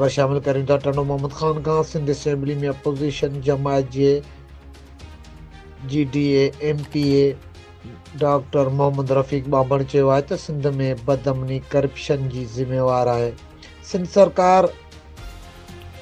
ख़बर शामिल करें था। टंडो मोहम्मद खान का सिंध असेंबली में अपोजिशन जमात जे GDA MPA डॉक्टर मोहम्मद रफ़ीक बाबड़ चयो आहे त सिंध में बदअमनी करप्शन जी ज़िम्मेवार आहे। सिंध सरकार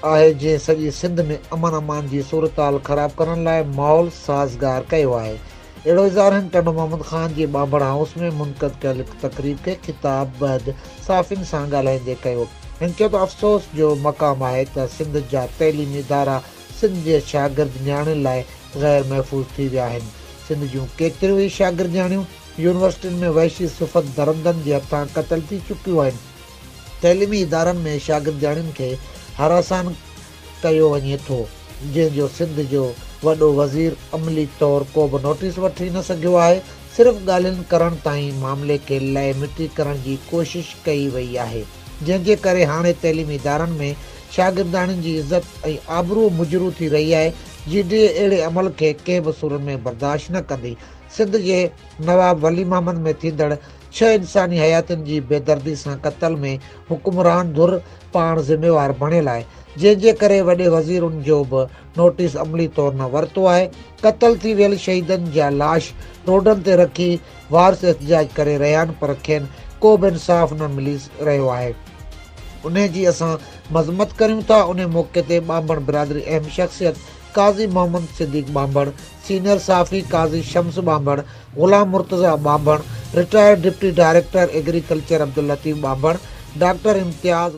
आहे जंहिं सॼी सिंध में अमन अमान जी सूरत हाल ख़राब करण लाइ माहौल साज़गार कयो आहे। अहिड़ो इज़हार हिन टंडो मोहम्मद खान जे बाबड़ हाउस में मुनक़द कयल हिकु तक़रीब खे ख़िताब बैदि साफ़िन सां ॻाल्हाईंदे कयो। हिन चयो त अफ़सोस जो मक़ाम आहे त सिंध जा तइलीमी इदारा सिंध जे शागिर्द न्याणियुनि लाइ ग़ैर महफ़ूज़ थी विया आहिनि। सिंध जूं केतिरियूं ई शागिर्द न्याणियूं यूनिवर्सिटियुनि में वहशी सिफ़त दरंदनि जे हथां क़तल थी चुकियूं आहिनि। तइलीमी इदारनि में शागिर्द न्याणियुनि खे हरासान कयो वञे थो, जंहिंजो सिंध जो वॾो वज़ीर अमली तौरु को बि नोटिस वठी न सघियो आहे। सिर्फ़ु ॻाल्हियुनि करण ताईं मामले खे लहे मिटी करण जी कोशिश कई वई आहे, जंहिंजे करे हाणे तइलीमी इदारनि में शागिर्दाणियुनि जी इज़त ऐं आबरू मुजरू थी रही आहे। GDA अहिड़े अमल खे कंहिं बि सूरत में बर्दाश्त न कंदी। सिंध जे नवाब वली मोहम्मद में थींदड़ 6 इंसानी हयातियुनि जी बेदर्दी सां क़तल में हुकुमरान धुर पाण ज़िम्मेवार बणियल आहे, जंहिंजे करे वॾे वज़ीरुनि जो बि नोटिस अमली तौरु न वरितो आहे। क़तल थी वियल शहीदनि जा लाश रोडनि ते रखी वारस एहतजाज करे रहिया आहिनि, पर खेनि को बि इंसाफ़ न मिली रहियो आहे। उन जी असां मज़मत करियूं था। उन मौक़े ते बांबड़ बिरादरी अहम शख़्सियत काज़ी मोहम्मद सिद्दीक़ बांबड़, सीनियर साफ़ी Qazi Shams Bambhro, Ghulam Murtaza Bambhro, retired deputy director agriculture Abdul Latif Bambhro, doctor इम्तियाज़